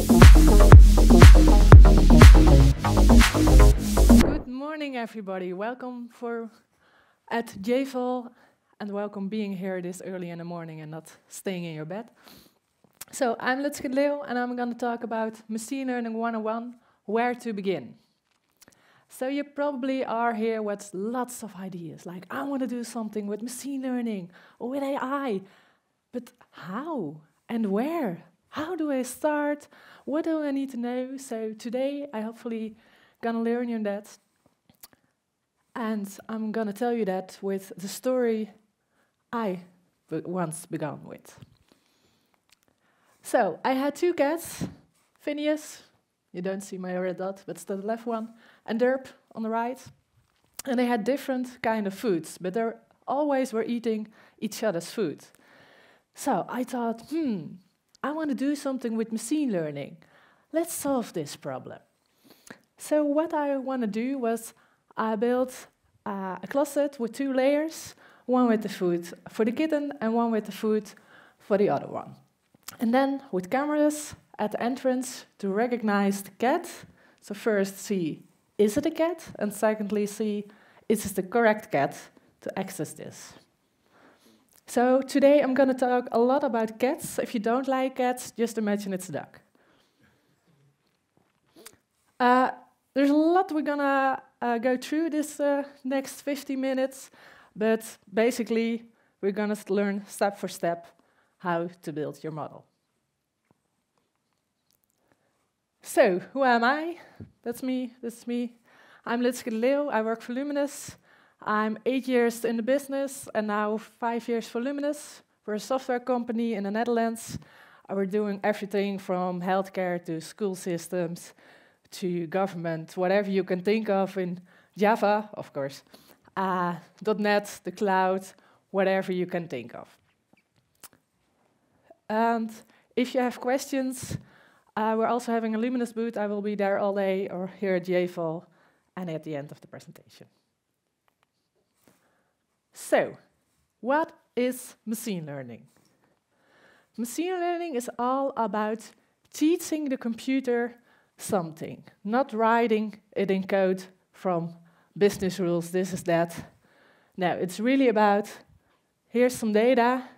Good morning, everybody. Welcome at JVL, and welcome being here this early in the morning and not staying in your bed. So I'm Lutske De Leeuw, and I'm going to talk about Machine Learning 101, where to begin. So you probably are here with lots of ideas, like I want to do something with machine learning or with AI, but how and where? How do I start? What do I need to know? So today I hopefully gonna learn you that, and I'm gonna tell you that with the story I once began with. So I had two cats, Phineas, you don't see my red dot, but it's the left one, and Derp on the right, and they had different kind of foods, but they always were eating each other's food. So I thought, I want to do something with machine learning. Let's solve this problem. So what I want to do was I built a closet with two layers, one with the food for the kitten and one with the food for the other one. And then with cameras at the entrance to recognize the cat. So first see, is it a cat? And secondly see, is it the correct cat to access this? So today I'm going to talk a lot about cats. If you don't like cats, just imagine it's a duck. There's a lot we're going to go through this next 50 minutes, but basically we're going to learn step for step how to build your model. So, who am I? That's me, this is me. I'm Lutske De Leeuw, I work for Luminous. I'm 8 years in the business and now 5 years for Luminous. We're a software company in the Netherlands. We're doing everything from healthcare to school systems to government, whatever you can think of in Java, of course, .NET, the cloud, whatever you can think of. And if you have questions, we're also having a Luminous booth. I will be there all day or here at JVL and at the end of the presentation. So, what is machine learning? Machine learning is all about teaching the computer something, not writing it in code from business rules, this is that. No, it's really about, here's some data,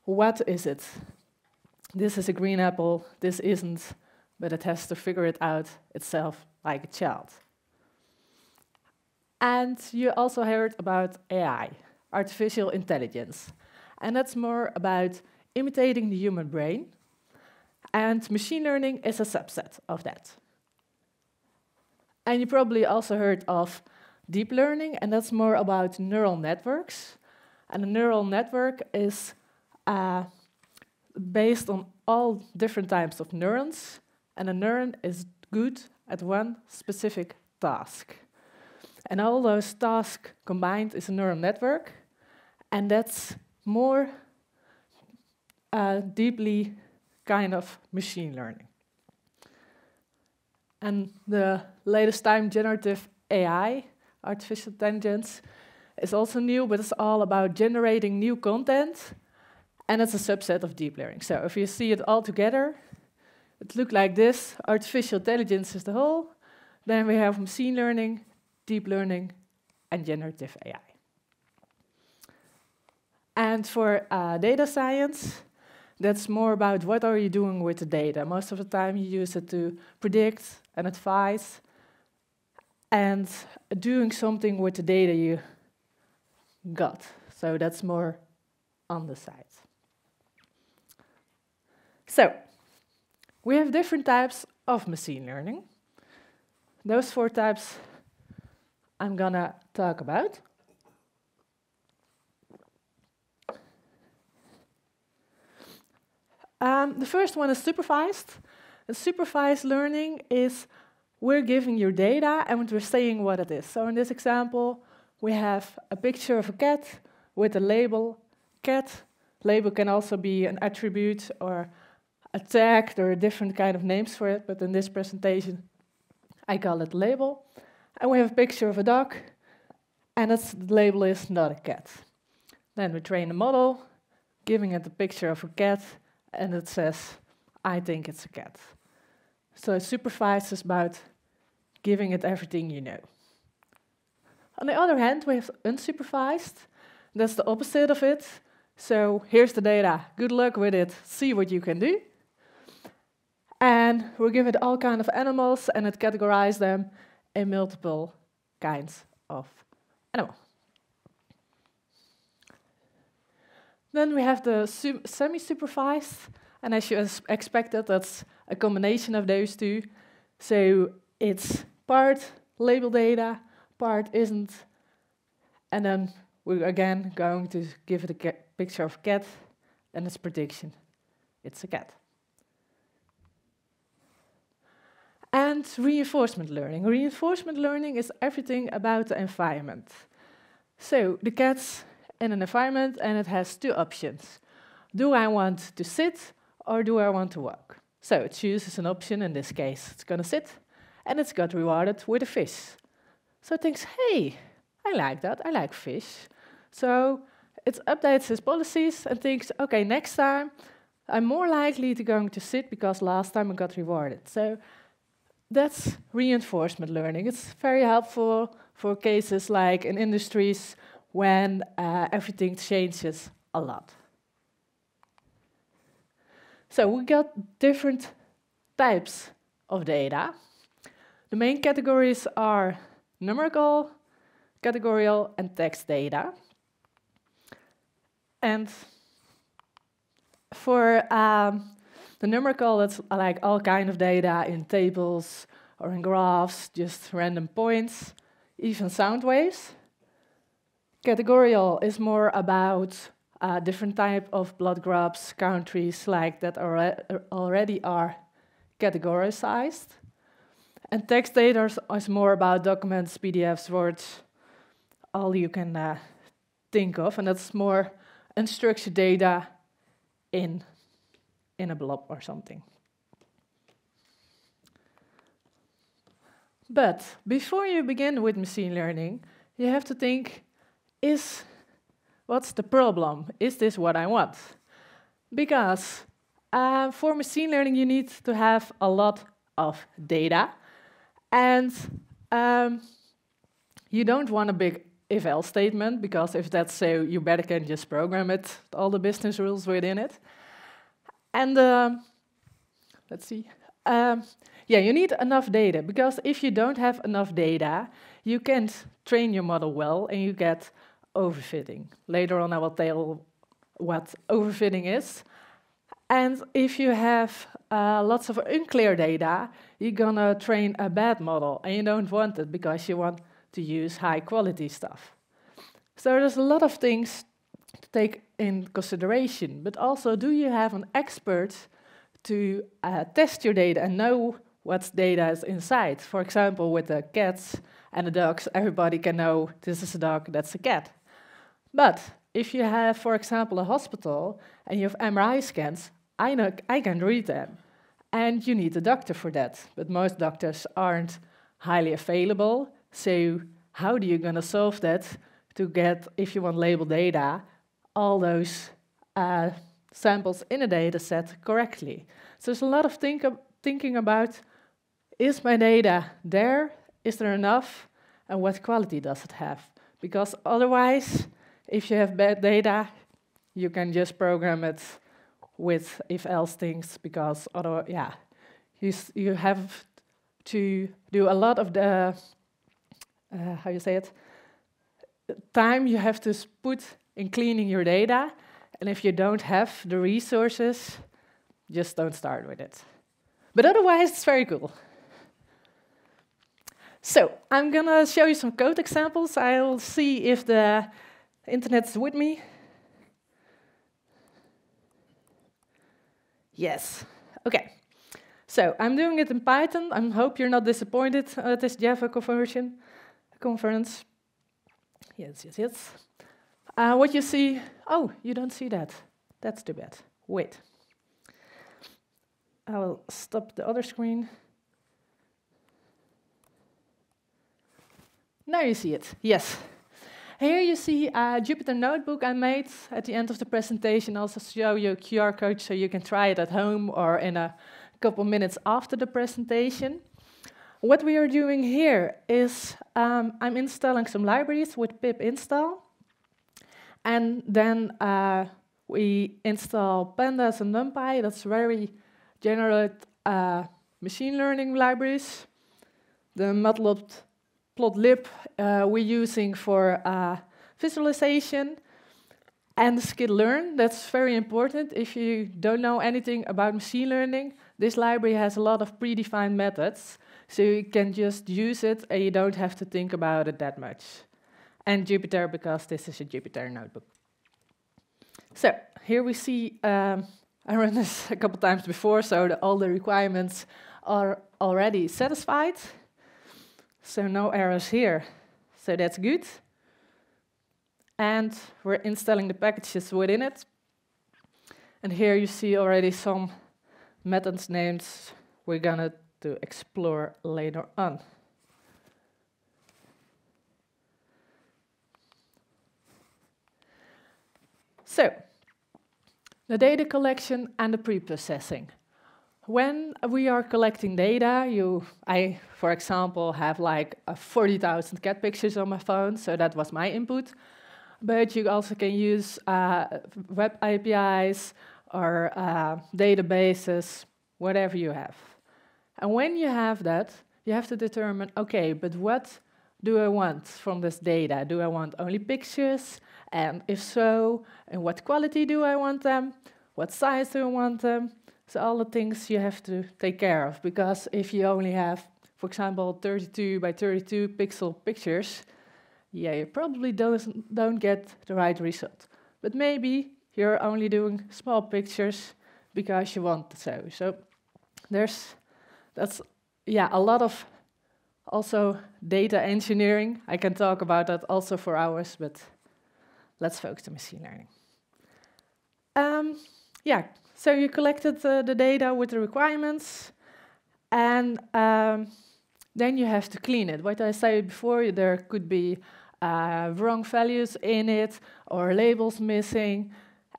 what is it? This is a green apple, this isn't, but it has to figure it out itself like a child. And you also heard about AI, artificial intelligence. And that's more about imitating the human brain. And machine learning is a subset of that. And you probably also heard of deep learning, and that's more about neural networks. And a neural network is based on all different types of neurons, and a neuron is good at one specific task. And all those tasks combined is a neural network, and that's more deeply kind of machine learning. And the latest time, generative AI, artificial intelligence, is also new, but it's all about generating new content, and it's a subset of deep learning. So if you see it all together, it looks like this. Artificial intelligence is the whole. Then we have machine learning, deep learning, and generative AI. And for data science, that's more about what are you doing with the data. Most of the time you use it to predict and advise, and doing something with the data you got. So that's more on the side. So, we have different types of machine learning. Those 4 types I'm gonna talk about. The first one is supervised. And supervised learning is we're giving you data and we're saying what it is. So in this example, we have a picture of a cat with a label, cat. Label can also be an attribute or a tag. There are different kind of names for it, but in this presentation, I call it label. And we have a picture of a dog, and the label is not a cat. Then we train a model, giving it a picture of a cat, and it says, I think it's a cat. So supervised is about giving it everything you know. On the other hand, we have unsupervised. That's the opposite of it. So here's the data. Good luck with it. See what you can do. And we give it all kinds of animals, and it categorizes them in multiple kinds of animals. Then we have the semi-supervised, and as you expected, that's a combination of those two. So it's part label data, part isn't, and then we're again going to give it a picture of a cat, and its prediction. It's a cat. And reinforcement learning. Reinforcement learning is everything about the environment. So the cat's in an environment, and it has two options. Do I want to sit, or do I want to walk? So it chooses an option. In this case, it's going to sit, and it's got rewarded with a fish. So it thinks, hey, I like that. I like fish. So it updates its policies and thinks, okay, next time I'm more likely to going to sit because last time I got rewarded. So that's reinforcement learning. It's very helpful for cases like in industries when everything changes a lot. So we got different types of data. The main categories are numerical, categorical, and text data. And for the numerical, it's like all kind of data in tables or in graphs, just random points, even sound waves. Categorical is more about different type of blood groups, countries like that already are categorized. And text data is more about documents, PDFs, words, all you can think of, and that's more unstructured data in a blob or something. But before you begin with machine learning, you have to think, what's the problem? Is this what I want? Because for machine learning, you need to have a lot of data. And you don't want a big if-else statement, because if that's so, you better can just program it, all the business rules within it. And let's see. Yeah, you need enough data, because if you don't have enough data, you can't train your model well, and you get overfitting. Later on, I will tell what overfitting is. And if you have lots of unclear data, you're gonna train a bad model, and you don't want it because you want to use high-quality stuff. So there's a lot of things to take in consideration, but also, do you have an expert to test your data and know what data is inside? For example, with the cats and the dogs, everybody can know this is a dog, that's a cat. But if you have, for example, a hospital and you have MRI scans, I can read them, and you need a doctor for that. But most doctors aren't highly available, so how do you gonna solve that to get, if you want label data, all those samples in a data set correctly? So there's a lot of thinking about, is my data there? Is there enough? And what quality does it have? Because otherwise, if you have bad data, you can just program it with if-else things, because you have to do a lot of the, how you say it, time you have to put in cleaning your data, and if you don't have the resources, just don't start with it. But otherwise, it's very cool. So I'm gonna show you some code examples. I'll see if the internet's with me. Yes. Okay. So I'm doing it in Python. I hope you're not disappointed at this Java conference. Yes. What you see? Oh, you don't see that. That's too bad. Wait. I will stop the other screen. Now you see it. Yes. Here you see a Jupyter notebook I made at the end of the presentation. I'll also show you a QR code so you can try it at home or in a couple minutes after the presentation. What we are doing here is I'm installing some libraries with pip install. And then we install pandas and numpy. That's very general machine learning libraries. The matplotlib we're using for visualization. And sklearn, that's very important. If you don't know anything about machine learning, this library has a lot of predefined methods. So you can just use it and you don't have to think about it that much. And Jupyter, because this is a Jupyter notebook. So here we see, I ran this a couple times before, so all the requirements are already satisfied. So no errors here, so that's good. And we're installing the packages within it. And here you see already some methods names we're gonna to explore later on. So, the data collection and the preprocessing. When we are collecting data, I, for example, have like 40,000 cat pictures on my phone, so that was my input. But you also can use web APIs or databases, whatever you have. And when you have that, you have to determine, okay, but what do I want from this data? Do I want only pictures? And if so, in what quality do I want them? What size do I want them? So all the things you have to take care of, because if you only have, for example, 32 by 32 pixel pictures, yeah, you probably don't get the right result. But maybe you're only doing small pictures because you want so. So that's a lot of also data engineering. I can talk about that also for hours, but let's focus on machine learning. So you collected the data with the requirements, and then you have to clean it. What I said before, there could be wrong values in it or labels missing,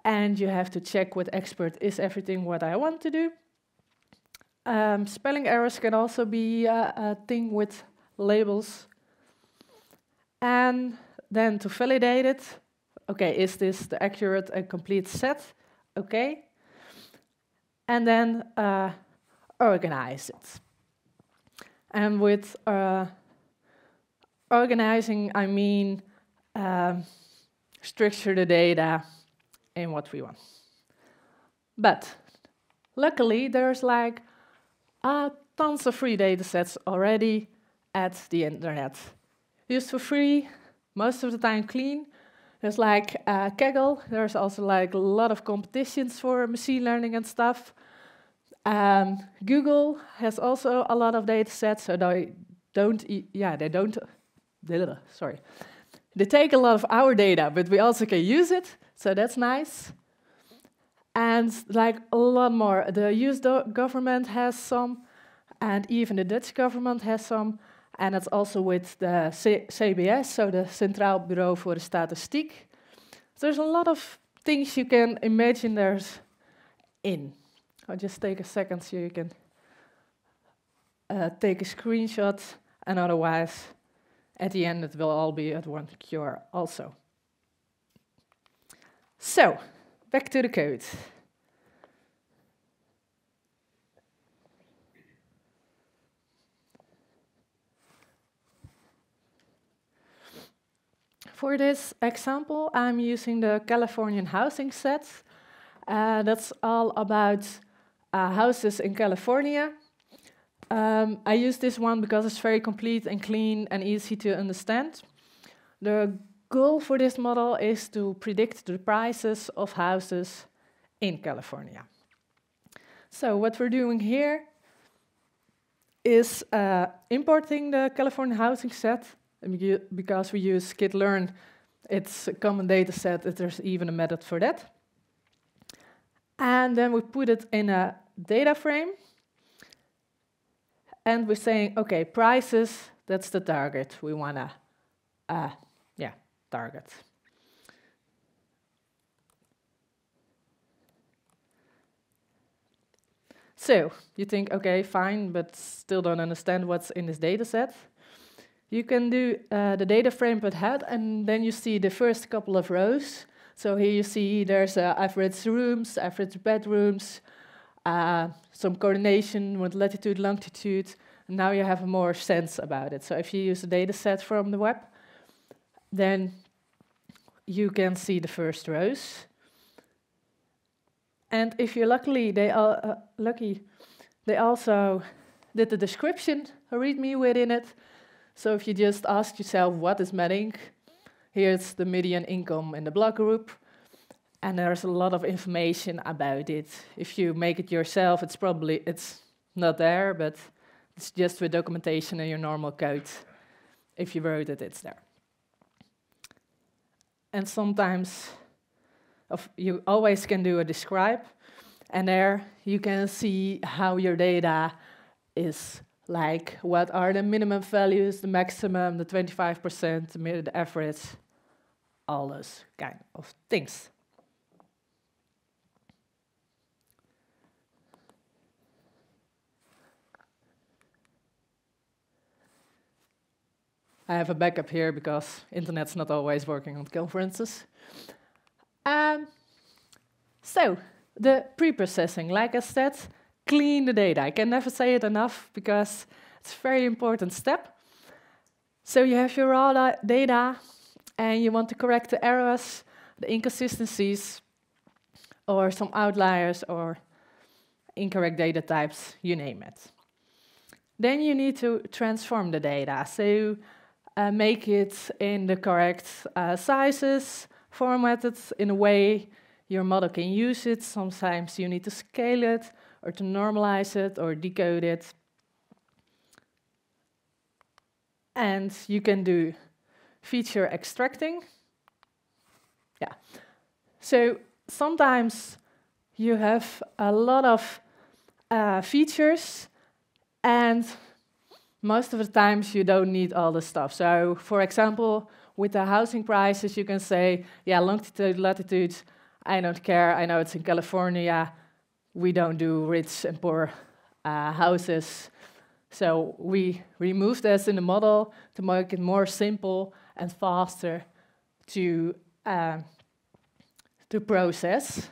and you have to check with expert, is everything what I want to do? Spelling errors can also be a thing with labels. And then to validate it, okay, is this the accurate and complete set? Okay. And then organize it. And with organizing, I mean structure the data in what we want. But luckily, there's like tons of free data sets already at the internet. Used for free, most of the time clean. There's like Kaggle. There's also like a lot of competitions for machine learning and stuff. Google has also a lot of data sets, so they take a lot of our data, but we also can use it, so that's nice. And like a lot more. The US government has some, and even the Dutch government has some. And it's also with the CBS, so the Centraal Bureau voor de Statistiek. So there's a lot of things you can imagine there's in. I'll just take a second so you can take a screenshot, and otherwise, at the end, it will all be at one QR also. So, back to the code. For this example, I'm using the Californian housing set. That's all about houses in California. I use this one because it's very complete and clean and easy to understand. The goal for this model is to predict the prices of houses in California. So what we're doing here is importing the California housing set. Because we use sklearn, it's a common data set, there's even a method for that. And then we put it in a data frame. And we're saying, okay, prices, that's the target we want to target. So you think, okay, fine, but still don't understand what's in this data set. You can do the data frame per head, and then you see the first couple of rows. So here you see there's average rooms, average bedrooms, some coordination with latitude, longitude, and now you have a more sense about it. So if you use a data set from the web, then you can see the first rows. And if you're lucky, they also did the description, a README within it. So if you just ask yourself, what is Medding? Here's the median income in the block group. And there's a lot of information about it. If you make it yourself, it's not there, but it's just with documentation and your normal code. If you wrote it, it's there. And sometimes you always can do a describe, and there you can see how your data is like, what are the minimum values, the maximum, the 25%, the average, all those kind of things. I have a backup here because internet's not always working on conferences. So, the preprocessing, like I said, clean the data. I can never say it enough because it's a very important step. So you have your raw data and you want to correct the errors, the inconsistencies, or some outliers or incorrect data types, you name it. Then you need to transform the data. So make it in the correct sizes, formatted in a way your model can use it. Sometimes you need to scale it, or to normalize it, or decode it. And you can do feature extracting. Yeah. So sometimes you have a lot of features, and most of the times you don't need all the stuff. So, for example, with the housing prices, you can say, yeah, longitude, latitude, I don't care. I know it's in California. We don't do rich and poor houses. So we removed this in the model to make it more simple and faster to process.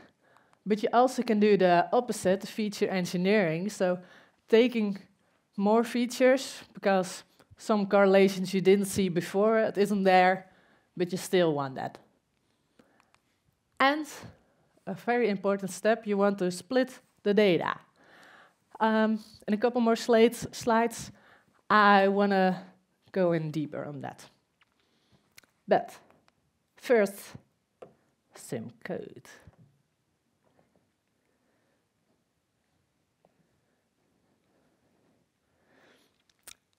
But you also can do the opposite, feature engineering. So taking more features, because some correlations you didn't see before, it isn't there, but you still want that. And a very important step, you want to split the data. In a couple more slides, I want to go in deeper on that. But first, some code.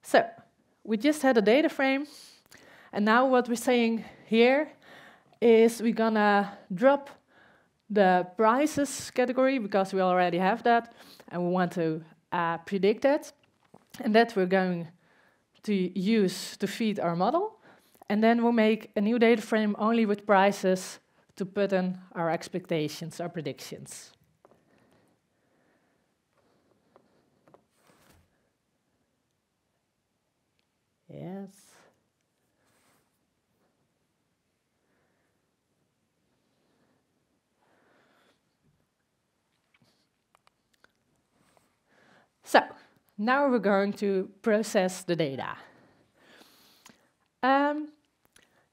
So, we just had a data frame, and now what we're saying here is we're gonna drop the prices category, because we already have that, and we want to predict that, and that we're going to use to feed our model, and then we'll make a new data frame only with prices to put in our expectations, our predictions. Yes. So, now we're going to process the data.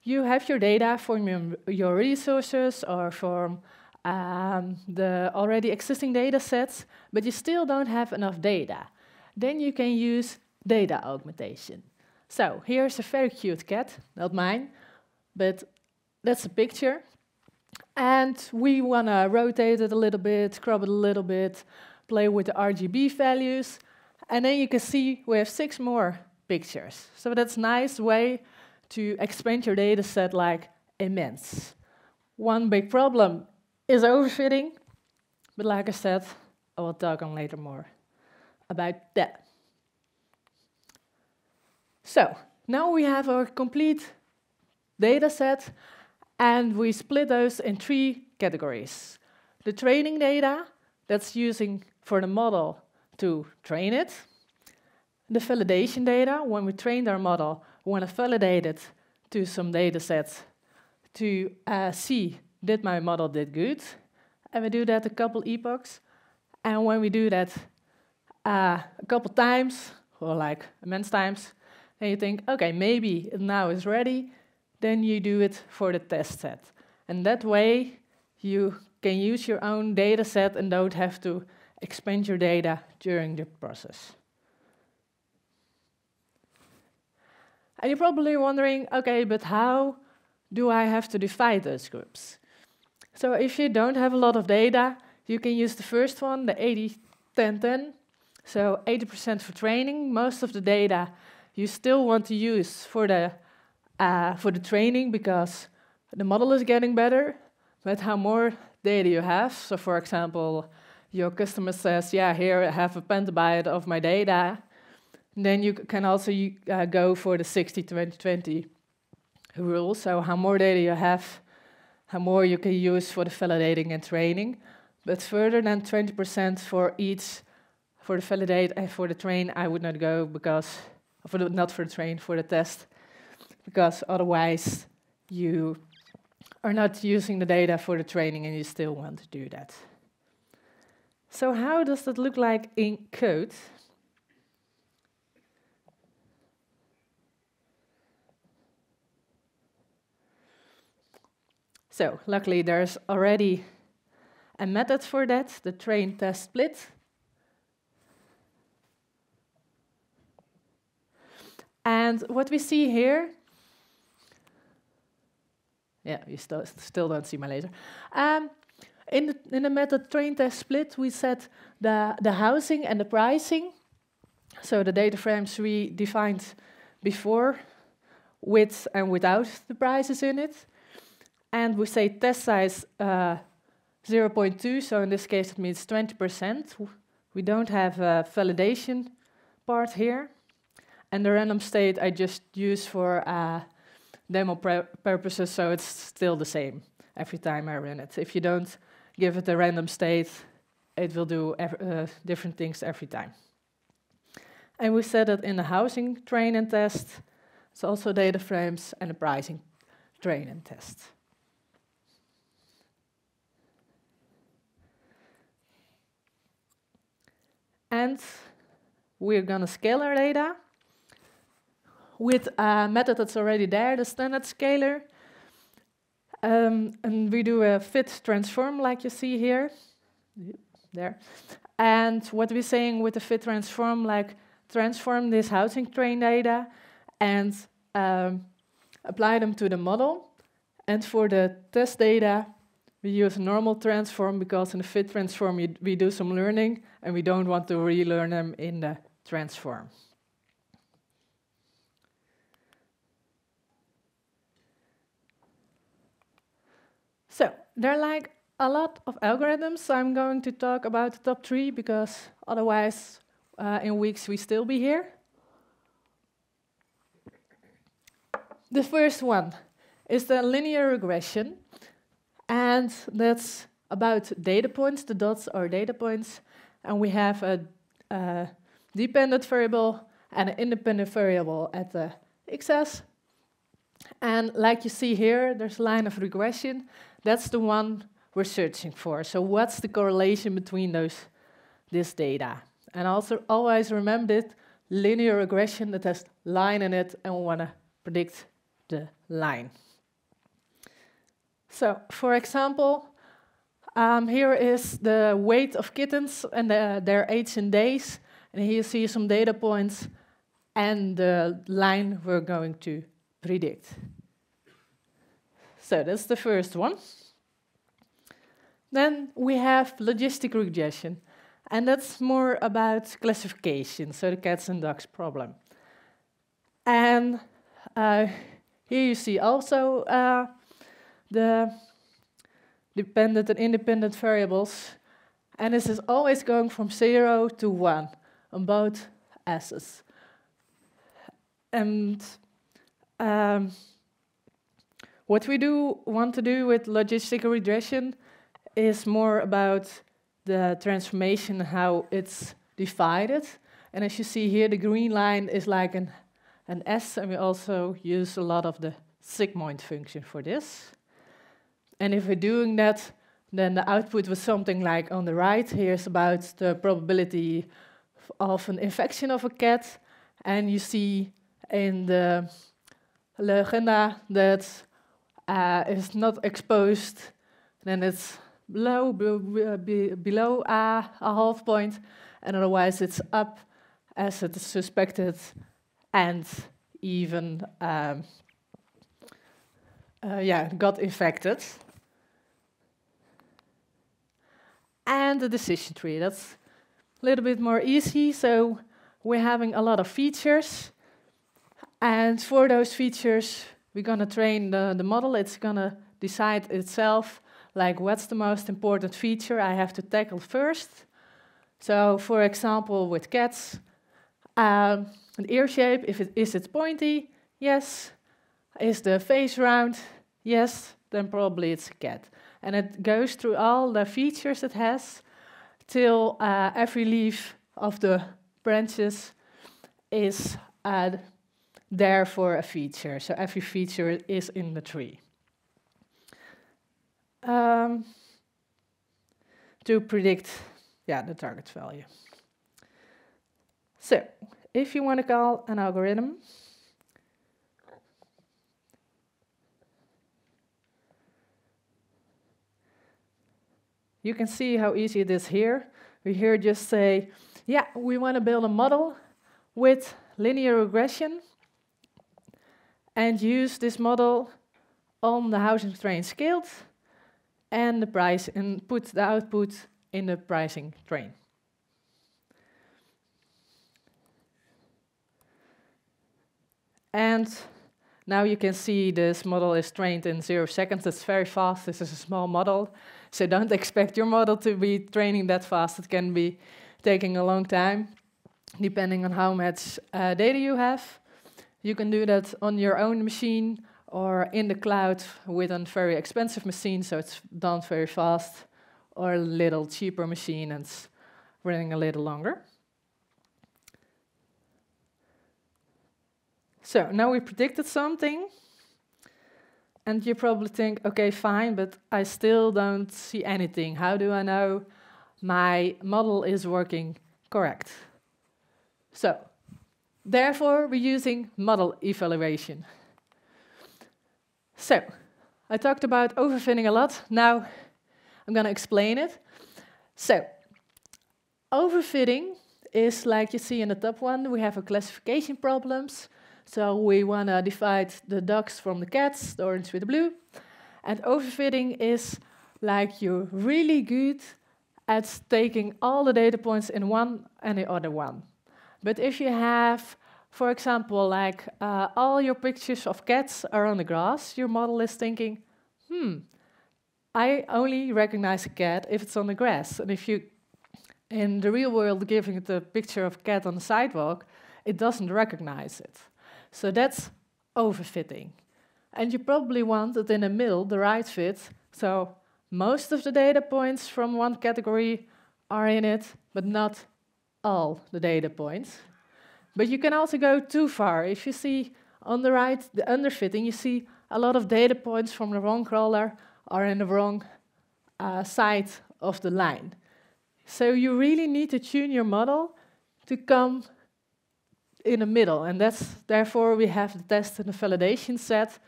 You have your data from your resources or from the already existing data sets, but you still don't have enough data. Then you can use data augmentation. So here's a very cute cat, not mine, but that's a picture. And we want to rotate it a little bit, crop it a little bit, play with the RGB values. And then you can see we have 6 more pictures. So that's a nice way to expand your data set like immense. One big problem is overfitting, but like I said, I will talk on later more about that. So, now we have our complete data set, and we split those in 3 categories. The training data, that's using for the model to train it. The validation data, when we trained our model, we want to validate it to some data sets to see, did my model did good? And we do that a couple epochs. And when we do that a couple times, or like immense times, then you think, okay, maybe it now is ready, then you do it for the test set. And that way, you can use your own data set and don't have to expand your data during the process. And you're probably wondering, okay, but how do I have to divide those groups? So if you don't have a lot of data, you can use the first one, the 80-10-10. So 80% for training. Most of the data you still want to use for the training because the model is getting better. But how more data you have, so for example, your customer says, yeah, here I have a petabyte of my data, then you can also go for the 60-20-20 rule. So how more data you have, how more you can use for the validating and training. But further than 20% for each, for the validate and for the train, I would not go because, not for the train, for the test, because otherwise you are not using the data for the training and you still want to do that. So how does that look like in code? So luckily there's already a method for that, the train test split. And what we see here, yeah, you still don't see my laser. In the method train test split, we set the housing and the pricing. So the data frames we defined before, with and without the prices in it. And we say test size 0.2, so in this case it means 20%. We don't have a validation part here. And the random state I just use for demo purposes, so it's still the same every time I run it. If you don't give it a random state, it will do different things every time. And we set it in the housing train and test. It's also data frames and the pricing train and test. And we're going to scale our data with a method that's already there, the standard scaler. And we do a fit transform like you see here. There. And what we're saying with the fit transform, like transform this housing train data and apply them to the model. And for the test data, we use normal transform because in the fit transform we do some learning and we don't want to relearn them in the transform. So there are like a lot of algorithms. So I'm going to talk about the top 3 because otherwise in weeks we still be here. The first one is the linear regression. And that's about data points. The dots are data points. And we have a dependent variable and an independent variable at the x-axis. And like you see here, there's a line of regression. That's the one we're searching for. So what's the correlation between this data? And also always remember it, linear regression that has line in it, and we want to predict the line. So for example, here is the weight of kittens and their age in days. And here you see some data points and the line we're going to predict. So that's the first one. Then we have logistic regression, and that's more about classification, so the cats and dogs problem. And here you see also the dependent and independent variables, and this is always going from 0 to 1 on both axes. And What we want to do with logistical regression is more about the transformation, how it's divided. And as you see here, the green line is like an S, and we also use a lot of the sigmoid function for this. And if we're doing that, then the output was something like on the right. Here's about the probability of an infection of a cat. And you see in the legenda that is not exposed, then it's below a half point, and otherwise it's up as it's suspected and even got infected. And the decision tree, that's a little bit more easy. So we're having a lot of features, and for those features we're going to train the model. It's going to decide itself, like what's the most important feature I have to tackle first. So for example, with cats, an ear shape, is it pointy? Yes. Is the face round? Yes. Then probably it's a cat. And it goes through all the features it has till every leaf of the branches is there for a feature. So every feature is in the tree. To predict the target value. So if you want to call an algorithm, you can see how easy it is here. We here just say, yeah, we want to build a model with linear regression and use this model on the housing train scaled and the price, and put the output in the pricing train. And now you can see this model is trained in 0 seconds. It's very fast. This is a small model. So don't expect your model to be training that fast. It can be taking a long time, depending on how much data you have. You can do that on your own machine or in the cloud with a very expensive machine, so it's done very fast, or a little cheaper machine and it's running a little longer. So now we predicted something, and you probably think, okay, fine, but I still don't see anything. How do I know my model is working correct? So, therefore, we're using model evaluation. So, I talked about overfitting a lot. Now, I'm going to explain it. So, overfitting is like you see in the top one. We have a classification problems. So we want to divide the ducks from the cats, the orange with the blue. And overfitting is like you're really good at taking all the data points in one and the other one. But if you have, for example, like all your pictures of cats are on the grass, your model is thinking, I only recognize a cat if it's on the grass. And if you, in the real world, giving it a picture of a cat on the sidewalk, it doesn't recognize it. So that's overfitting. And you probably want it in the middle, the right fit. So most of the data points from one category are in it, but not all the data points. But you can also go too far. If you see on the right, the underfitting, you see a lot of data points from the wrong crawler are in the wrong side of the line. So you really need to tune your model to come in the middle, and therefore we have the test and the validation set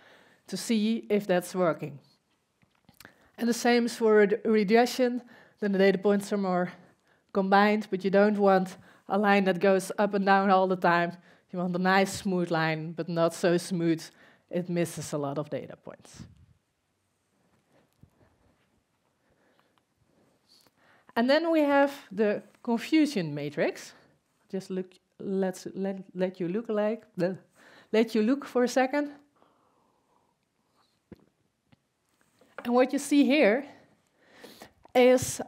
to see if that's working. And the same is for regression. Then the data points are more combined, but you don't want a line that goes up and down all the time. You want a nice smooth line, but not so smooth it misses a lot of data points. And then we have the confusion matrix. Just look. Let you look for a second. And what you see here is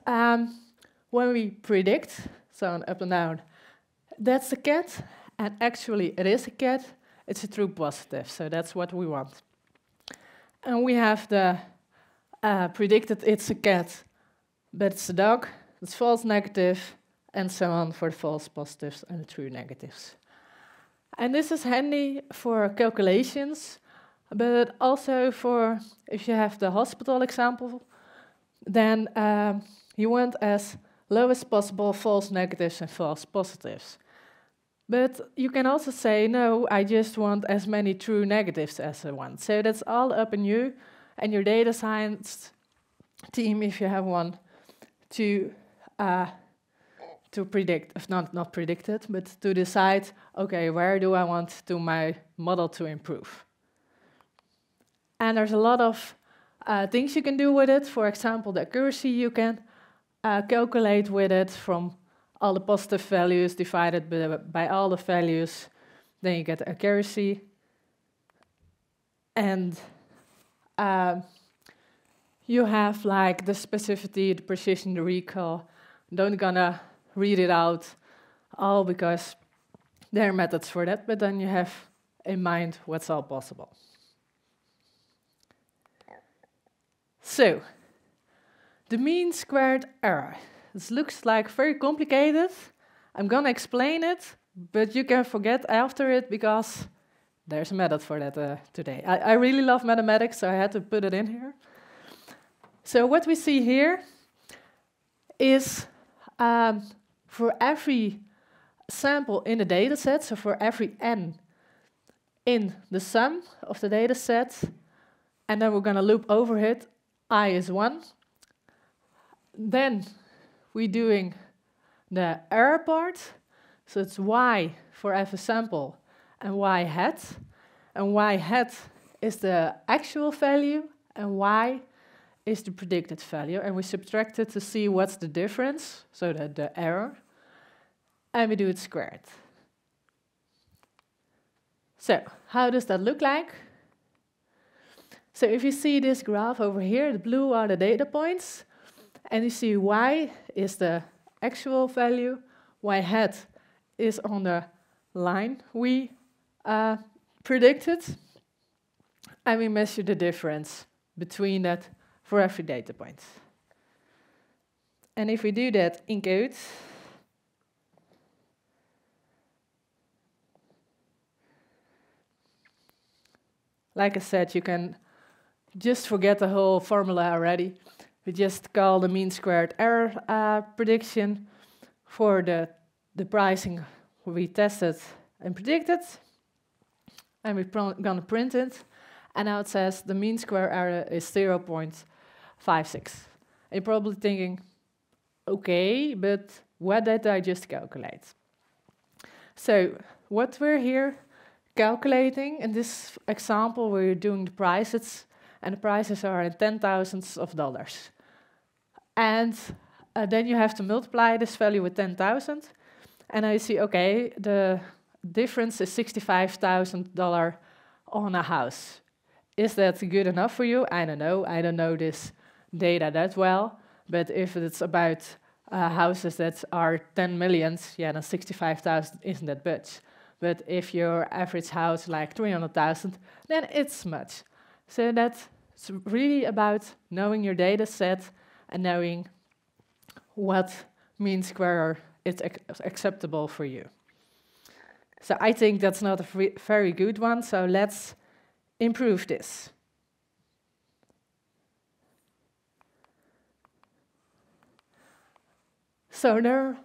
when we predict, so an up and down, that's a cat, and actually it is a cat, it's a true positive, so that's what we want. And we have the predicted it's a cat, but it's a dog. It's false negative, and so on for the false positives and the true negatives. And this is handy for calculations, but also for if you have the hospital example, then you want as low as possible false negatives and false positives. But you can also say, no, I just want as many true negatives as I want. So that's all up in you and your data science team, if you have one, to predict, if not predict it, but to decide, okay, where do I want my model to improve? And there's a lot of things you can do with it. For example, the accuracy you can calculate with it from all the positive values divided by all the values. Then you get the accuracy. And you have like the specificity, the precision, the recall. Don't gonna read it out all because there are methods for that, but then you have in mind what's all possible. So, the mean squared error. This looks like very complicated. I'm gonna explain it, but you can forget after it because there's a method for that today. I really love mathematics, so I had to put it in here. So what we see here is for every sample in the data set, so for every n in the sum of the data set, and then we're gonna loop over it, I is 1. Then we're doing the error part, so it's y for every sample and y hat. And y hat is the actual value, and y is the predicted value. And we subtract it to see what's the difference, so the error. And we do it squared. So, how does that look like? So if you see this graph over here, the blue are the data points, and you see y is the actual value, y hat is on the line we predicted, and we measure the difference between that for every data point. And if we do that in code, like I said, you can just forget the whole formula already. We just call the mean squared error prediction for the pricing we tested and predicted. And we're gonna print it. And now it says the mean square error is 0.56. And you're probably thinking, okay, but what did I just calculate? So what we're here calculating, in this example, we're doing the prices, and the prices are in $10,000. And then you have to multiply this value with 10,000, and I see, okay, the difference is $65,000 on a house. Is that good enough for you? I don't know. I don't know this data that well, but if it's about houses that are 10 millions, yeah, then 65,000 isn't that much. But if your average house like 300,000, then it's much. So that's really about knowing your data set and knowing what mean square is acceptable for you. So I think that's not a very good one, so let's improve this. So there are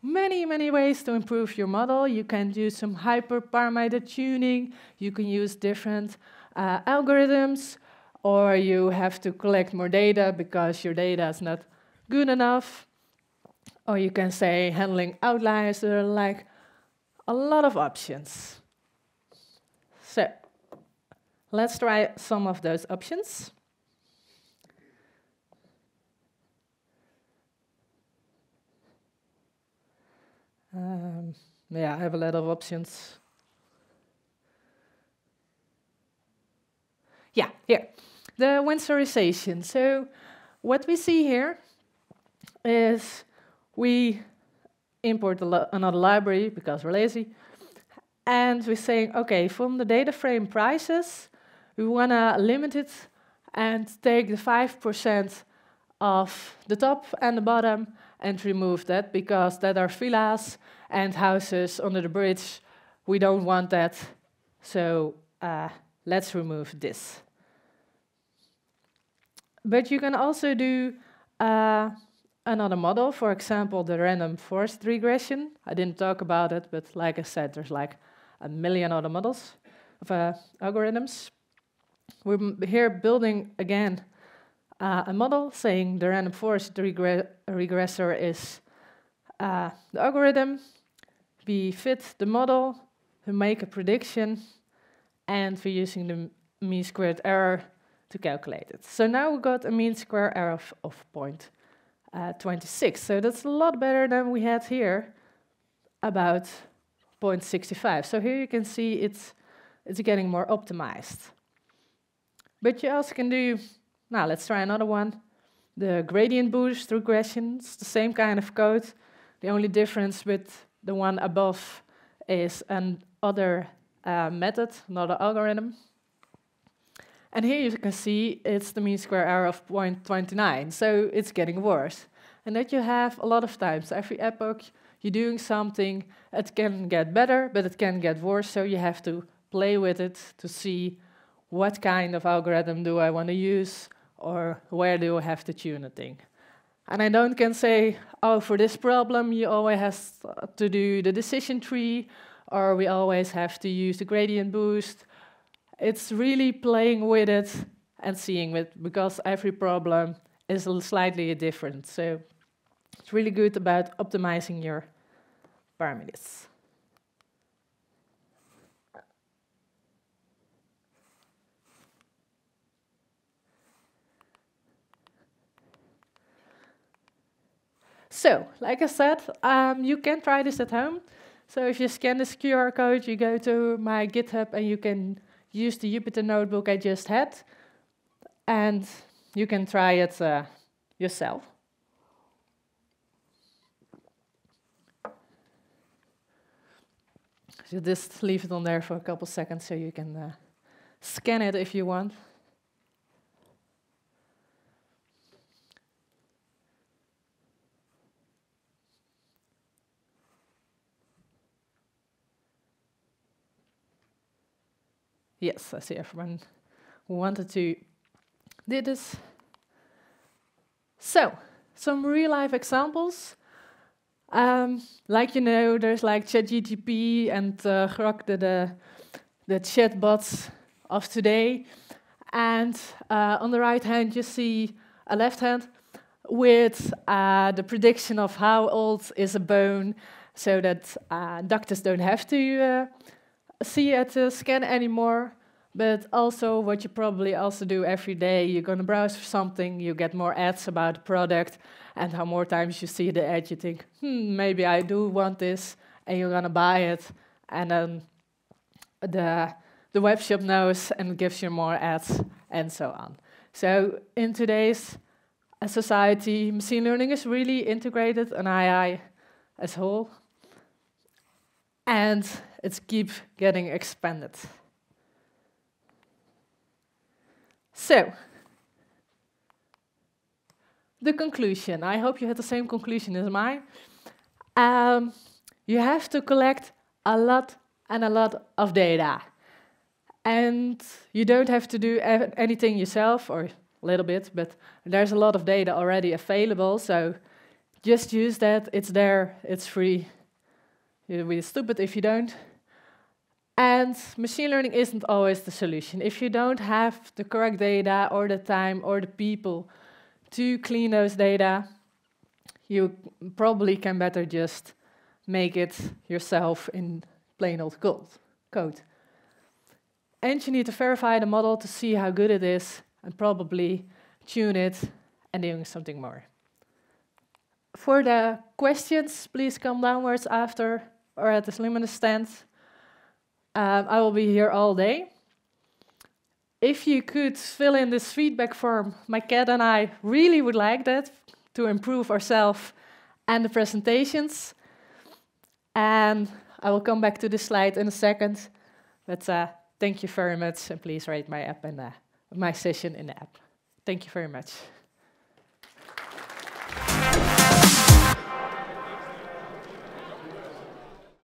many, many ways to improve your model. You can do some hyperparameter tuning, you can use different algorithms, or you have to collect more data because your data is not good enough. Or you can say handling outliers. There are like a lot of options. So let's try some of those options. Yeah, I have a lot of options. Yeah, here, the winsorization. So what we see here is we import another library because we're lazy, and we're saying, okay, from the data frame prices, we want to limit it and take the 5% of the top and the bottom and remove that, because that are villas and houses under the bridge. We don't want that, so let's remove this. But you can also do another model, for example, the random forest regression. I didn't talk about it, but like I said, there's like a million other models of algorithms. We're here building, again, a model saying the random forest regressor is the algorithm. We fit the model, we make a prediction, and we're using the mean squared error to calculate it. So now we got a mean square error of 0.26. So that's a lot better than we had here, about 0.65. So here you can see it's getting more optimized. But you also can do, now let's try another one, the gradient boost regression. It's the same kind of code. The only difference with the one above is another method, another algorithm. And here you can see it's the mean square error of 0.29, so it's getting worse. And that you have a lot of times. Every epoch, you're doing something, it can get better, but it can get worse, so you have to play with it to see what kind of algorithm do I want to use, or where do I have to tune a thing. And I don't can say, oh, for this problem, you always have to do the decision tree, or we always have to use the gradient boost. It's really playing with it and seeing it, because every problem is slightly different. So it's really good about optimizing your parameters. So, like I said, you can try this at home. So if you scan this QR code, you go to my GitHub and you can use the Jupyter notebook I just had, and you can try it yourself. So just leave it on there for a couple seconds so you can scan it if you want. Yes, I see everyone who wanted to did this. So, some real-life examples. Like you know, there's like ChatGPT and Grok, the chatbots of today. And on the right hand, you see a left hand with the prediction of how old is a bone, so that doctors don't have to see it scan anymore. But also what you probably also do every day, you're going to browse for something, you get more ads about the product, and how more times you see the ad, you think, maybe I do want this, and you're going to buy it, and then the web shop knows and gives you more ads, and so on. So in today's society, machine learning is really integrated in AI as a whole, and it's keep getting expanded. So, the conclusion. I hope you had the same conclusion as mine. You have to collect a lot and a lot of data. And you don't have to do anything yourself, or a little bit, but there's a lot of data already available, so just use that. It's there, it's free. You'll be stupid if you don't. And machine learning isn't always the solution. If you don't have the correct data or the time or the people to clean those data, you probably can better just make it yourself in plain old code. And you need to verify the model to see how good it is and probably tune it and doing something more. For the questions, please come downwards after or at the Luminous stand. I will be here all day. If you could fill in this feedback form, my cat and I really would like that to improve ourselves and the presentations. And I will come back to this slide in a second. But thank you very much, and please rate my app in the my session in the app. Thank you very much.